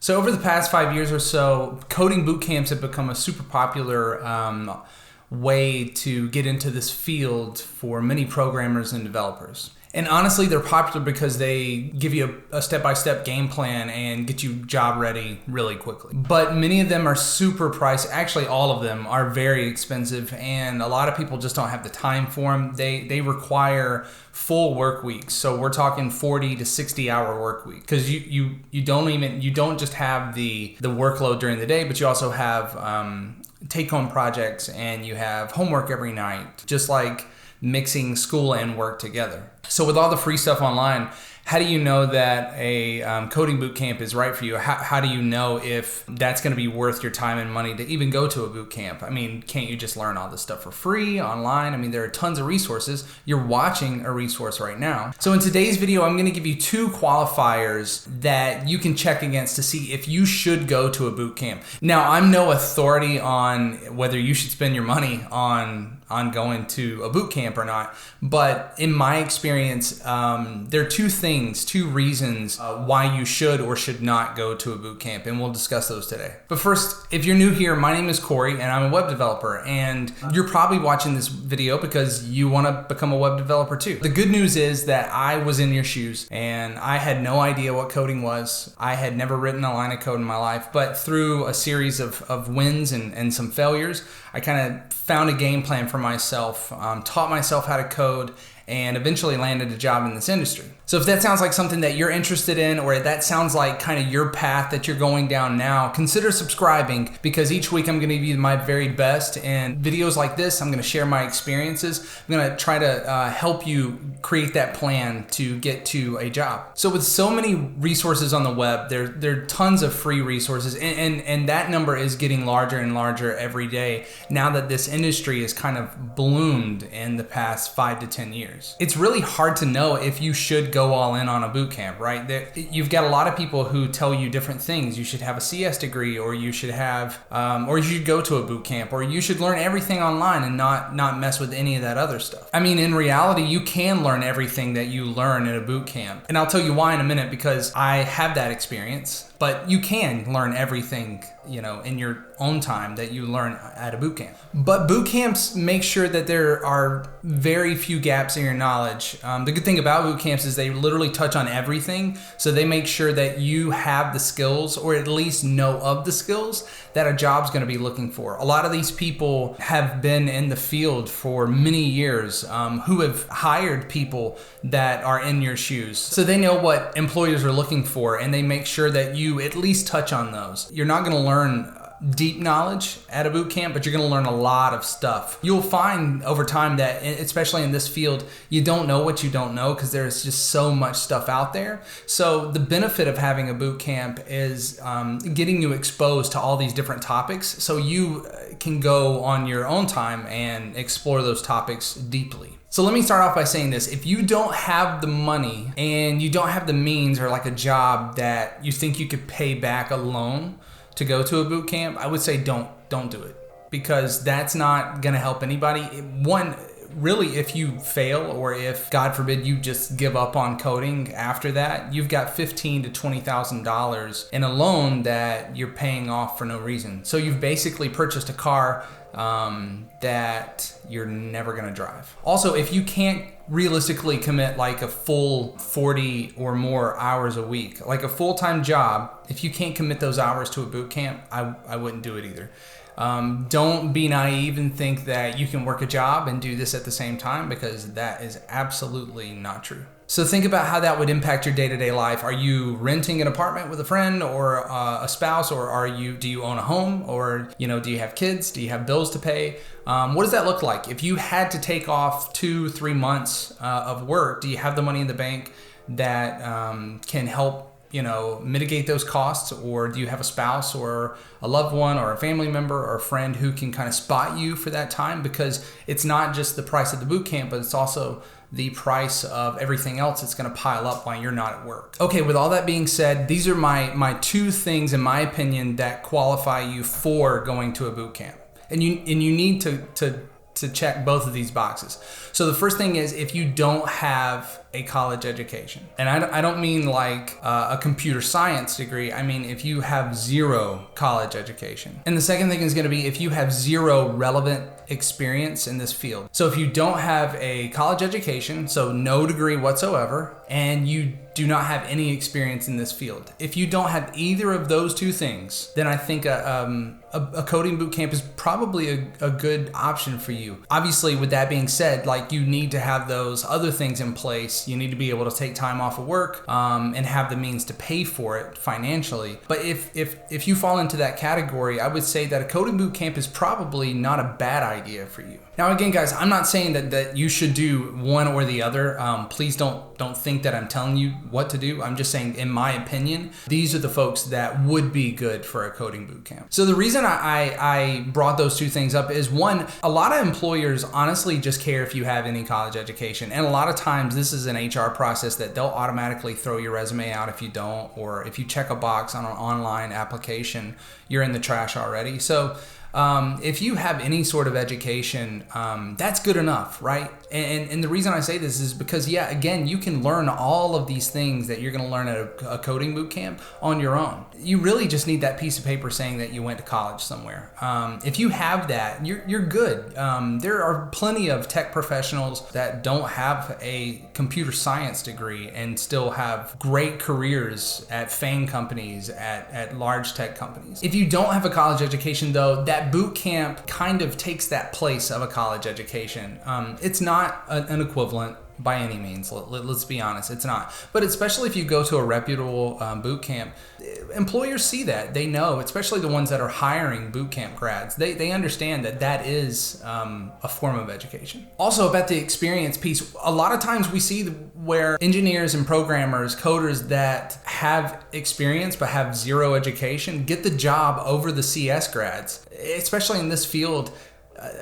So over the past 5 years or so, coding boot camps have become a super popular way to get into this field for many programmers and developers. And honestly, they're popular because they give you a step-by-step game plan and get you job ready really quickly. But many of them are super priced. Actually, all of them are very expensive, and a lot of people just don't have the time for them. They require full work weeks. So we're talking 40 to 60 hour work week, because you don't just have the workload during the day, but you also have take-home projects and you have homework every night, just like mixing school and work together. So with all the free stuff online, how do you know that a coding boot camp is right for you? How do you know if that's going to be worth your time and money to even go to a boot camp? I mean, can't you just learn all this stuff for free online? I mean, there are tons of resources. You're watching a resource right now. So in today's video, I'm going to give you 2 qualifiers that you can check against to see if you should go to a boot camp. Now, I'm no authority on whether you should spend your money on going to a boot camp or not, but in my experience, there are 2 reasons why you should or should not go to a boot camp, and we'll discuss those today. But first, if you're new here, my name is Corey and I'm a web developer, and you're probably watching this video because you want to become a web developer too. The good news is that I was in your shoes and I had no idea what coding was. I had never written a line of code in my life, but through a series of wins and some failures, I kind of found a game plan for myself, taught myself how to code, and eventually landed a job in this industry. So if that sounds like something that you're interested in, or that sounds like kind of your path that you're going down now, consider subscribing, because each week I'm going to give you my very best. And videos like this, I'm going to share my experiences. I'm going to try to help you create that plan to get to a job. So with so many resources on the web, there are tons of free resources, and that number is getting larger and larger every day now that this industry has kind of bloomed in the past 5 to 10 years. It's really hard to know if you should go all in on a boot camp, right? You've got a lot of people who tell you different things. You should have a CS degree, or you should have, or you should go to a boot camp, or you should learn everything online and not mess with any of that other stuff. I mean, in reality, you can learn everything that you learn at a boot camp, and I'll tell you why in a minute, because I have that experience. But you can learn everything, in your own time that you learn at a boot camp. But boot camps make sure that there are very few gaps in your knowledge. The good thing about boot camps is they literally touch on everything. So they make sure that you have the skills, or at least know of the skills that a job's going to be looking for. A lot of these people have been in the field for many years, who have hired people that are in your shoes. So they know what employers are looking for, and they make sure that you at least touch on those. You're not going to learn deep knowledge at a boot camp, but you're going to learn a lot of stuff. You'll find over time that, especially in this field, you don't know what you don't know, because there's just so much stuff out there. So the benefit of having a boot camp is getting you exposed to all these different topics, so you can go on your own time and explore those topics deeply. So let me start off by saying this. If you don't have the money and you don't have the means, or like a job that you think you could pay back a loan to go to a boot camp, I would say don't do it, because that's not going to help anybody. One, really, if you fail, or if, God forbid, you just give up on coding after that, you've got $15,000 to $20,000 in a loan that you're paying off for no reason. So you've basically purchased a car that you're never going to drive. Also, if you can't realistically commit like a full 40 or more hours a week, like a full-time job, if you can't commit those hours to a boot camp, I wouldn't do it either. Don't be naive and think that you can work a job and do this at the same time, because that is absolutely not true. So think about how that would impact your day-to-day life. Are you renting an apartment with a friend or a spouse, or do you own a home, or do you have kids? Do you have bills to pay? What does that look like? If you had to take off 2-3 months of work, do you have the money in the bank that can help mitigate those costs? Or do you have a spouse or a loved one or a family member or a friend who can kind of spot you for that time? Because it's not just the price of the boot camp, but it's also the price of everything else that's going to pile up while you're not at work. Okay, with all that being said, these are my 2 things, in my opinion, that qualify you for going to a boot camp. And you need to check both of these boxes. So the first thing is, if you don't have a college education. And I don't mean like a computer science degree. I mean, if you have zero college education. And the second thing is going to be if you have zero relevant experience in this field. So if you don't have a college education, so no degree whatsoever, and you do not have any experience in this field. If you don't have either of those two things, then I think a coding boot camp is probably a good option for you. Obviously, with that being said, like you need to have those other things in place. You need to be able to take time off of work and have the means to pay for it financially. But if you fall into that category, I would say that a coding boot camp is probably not a bad idea for you. Now, again, guys, I'm not saying that you should do one or the other. Please don't think that I'm telling you what to do. I'm just saying, in my opinion, these are the folks that would be good for a coding boot camp. So the reason I brought those two things up is, one, a lot of employers honestly just care if you have any college education. And a lot of times this is an HR process that they'll automatically throw your resume out if you don't, or if you check a box on an online application, you're in the trash already. So if you have any sort of education, that's good enough, right? And the reason I say this is because, yeah, again, you can learn all of these things that you're going to learn at a coding boot camp on your own. You really just need that piece of paper saying that you went to college somewhere. If you have that, you're good. There are plenty of tech professionals that don't have a computer science degree and still have great careers at FANG companies, at large tech companies. If you don't have a college education, though, that boot camp kind of takes that place of a college education. It's not an equivalent by any means. Let's be honest, it's not. But especially if you go to a reputable boot camp, employers see that. They know, especially the ones that are hiring boot camp grads. They understand that is a form of education. Also, about the experience piece, a lot of times we see where engineers and programmers, coders that have experience but have zero education get the job over the CS grads, especially in this field.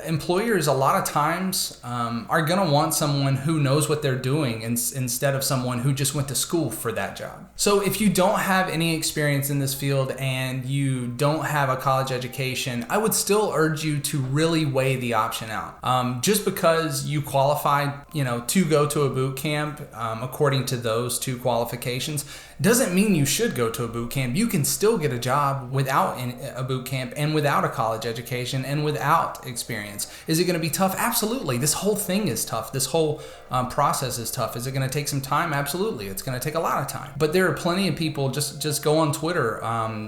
Employers a lot of times are going to want someone who knows what they're doing instead of someone who just went to school for that job. So if you don't have any experience in this field and you don't have a college education, I would still urge you to really weigh the option out. Just because you qualified, to go to a boot camp according to those two qualifications doesn't mean you should go to a boot camp. You can still get a job without a boot camp and without a college education and without experience. Is it going to be tough? Absolutely. This whole thing is tough. This whole process is tough. Is it going to take some time? Absolutely. It's going to take a lot of time. But there are plenty of people, just go on Twitter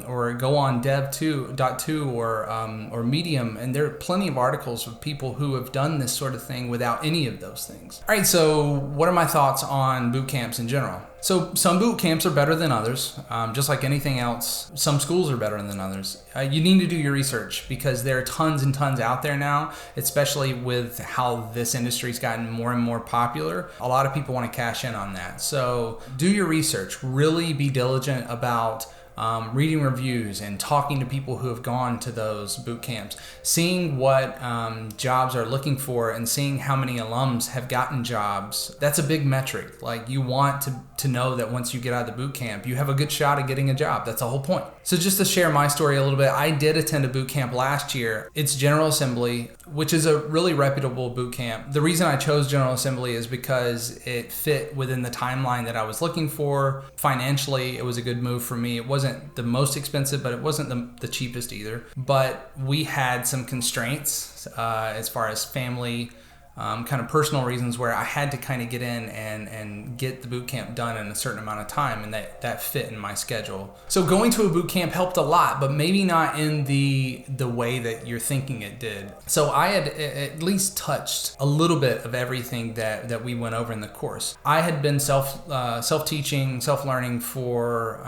or go on dev2.to or Medium, and there are plenty of articles of people who have done this sort of thing without any of those things. All right, so what are my thoughts on boot camps in general? So some boot camps are better than others, just like anything else. Some schools are better than others. You need to do your research because there are tons and tons out there now, especially with how this industry's gotten more and more popular. A lot of people want to cash in on that. So do your research. Really be diligent about reading reviews and talking to people who have gone to those boot camps, seeing what jobs are looking for and seeing how many alums have gotten jobs. That's a big metric. Like, you want to know that once you get out of the boot camp, you have a good shot at getting a job. That's the whole point. So just to share my story a little bit, I did attend a boot camp last year. It's General Assembly, which is a really reputable boot camp. The reason I chose General Assembly is because it fit within the timeline that I was looking for. Financially, it was a good move for me. It wasn't the most expensive, but it wasn't the cheapest either. But we had some constraints as far as family, kind of personal reasons where I had to kind of get in and get the boot camp done in a certain amount of time, and that fit in my schedule. So going to a boot camp helped a lot, but maybe not in the way that you're thinking it did. So I had at least touched a little bit of everything that we went over in the course. I had been self-teaching, self-learning for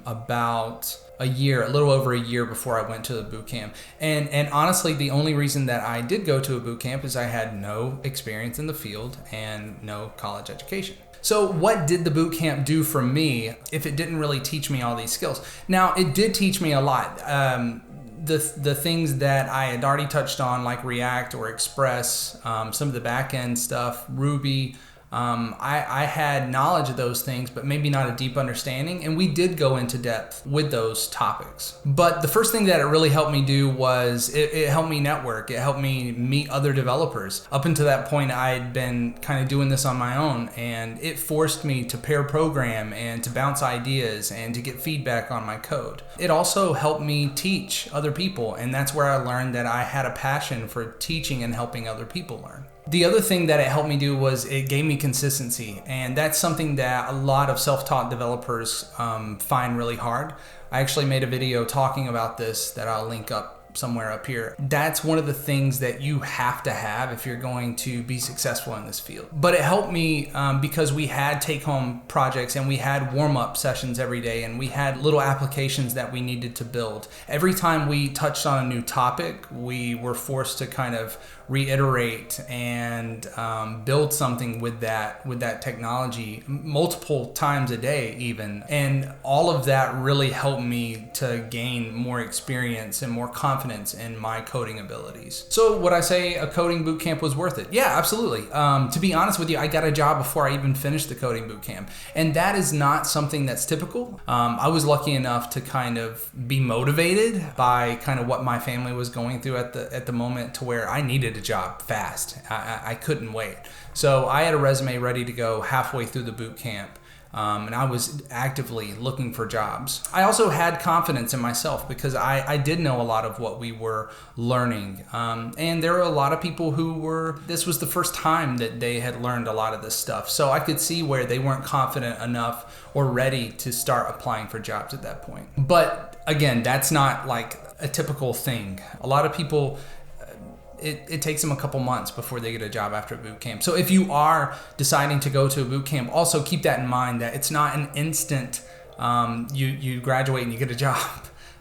about a little over a year before I went to the boot camp. And honestly, the only reason that I did go to a boot camp is I had no experience in the field and no college education. So what did the boot camp do for me if it didn't really teach me all these skills? Now, it did teach me a lot. The things that I had already touched on, like React or Express, some of the back-end stuff, Ruby, I had knowledge of those things, but maybe not a deep understanding. And we did go into depth with those topics. But the first thing that it really helped me do was it helped me network. It helped me meet other developers. Up until that point, I had been kind of doing this on my own, and it forced me to pair program and to bounce ideas and to get feedback on my code. It also helped me teach other people, and that's where I learned that I had a passion for teaching and helping other people learn. The other thing that it helped me do was it gave me consistency, and that's something that a lot of self-taught developers find really hard. I actually made a video talking about this that I'll link up somewhere up here. That's one of the things that you have to have if you're going to be successful in this field. But it helped me because we had take-home projects and we had warm-up sessions every day, and we had little applications that we needed to build. Every time we touched on a new topic, we were forced to kind of reiterate and build something with that technology multiple times a day even. And all of that really helped me to gain more experience and more confidence in my coding abilities. So would I say a coding bootcamp was worth it? Yeah, absolutely. To be honest with you, I got a job before I even finished the coding bootcamp. And that is not something that's typical. I was lucky enough to kind of be motivated by kind of what my family was going through at the moment, to where I needed a job fast. I couldn't wait. So I had a resume ready to go halfway through the boot camp. And I was actively looking for jobs. I also had confidence in myself because I did know a lot of what we were learning. And there were a lot of people this was the first time that they had learned a lot of this stuff. So I could see where they weren't confident enough or ready to start applying for jobs at that point. But again, that's not like a typical thing. A lot of people, it takes them a couple months before they get a job after a boot camp. So if you are deciding to go to a boot camp, also keep that in mind, that it's not an instant you graduate and you get a job.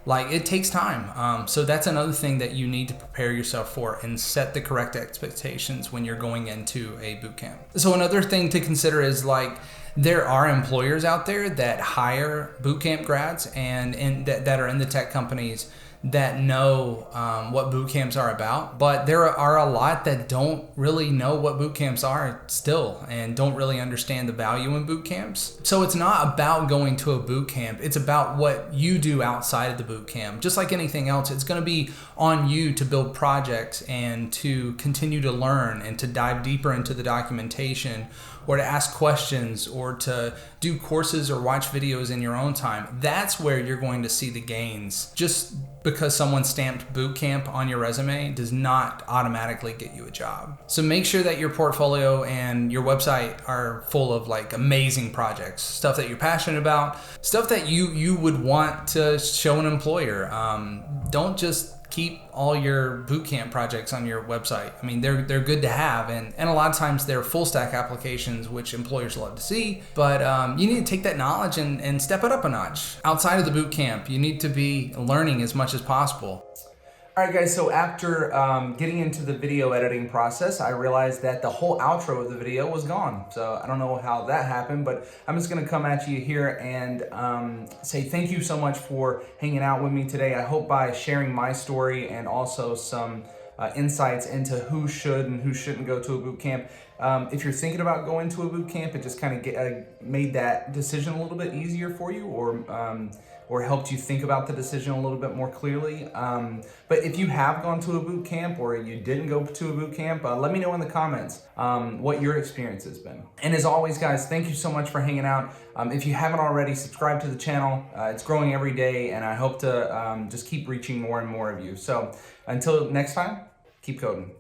Like, it takes time. So that's another thing that you need to prepare yourself for and set the correct expectations when you're going into a boot camp. So another thing to consider is, like, there are employers out there that hire boot camp grads and that are in the tech companies that know what boot camps are about, but there are a lot that don't really know what boot camps are still and don't really understand the value in boot camps. So it's not about going to a boot camp, it's about what you do outside of the boot camp. Just like anything else, it's going to be on you to build projects and to continue to learn and to dive deeper into the documentation, or to ask questions, or to do courses or watch videos in your own time. That's where you're going to see the gains. Just because someone stamped boot camp on your resume does not automatically get you a job. So make sure that your portfolio and your website are full of like amazing projects, stuff that you're passionate about, stuff that you would want to show an employer. Don't just keep all your bootcamp projects on your website. I mean, they're good to have, and a lot of times they're full stack applications, which employers love to see, but you need to take that knowledge and step it up a notch. Outside of the bootcamp, you need to be learning as much as possible. All right, guys, so after getting into the video editing process, I realized that the whole outro of the video was gone. So I don't know how that happened, but I'm just gonna come at you here and say thank you so much for hanging out with me today. I hope by sharing my story and also some insights into who should and who shouldn't go to a boot camp. If you're thinking about going to a boot camp, it just kind of made that decision a little bit easier for you, or helped you think about the decision a little bit more clearly. But if you have gone to a boot camp or you didn't go to a boot camp, let me know in the comments what your experience has been. And as always, guys, thank you so much for hanging out. If you haven't already, subscribe to the channel. It's growing every day, and I hope to just keep reaching more and more of you. So until next time, keep coding.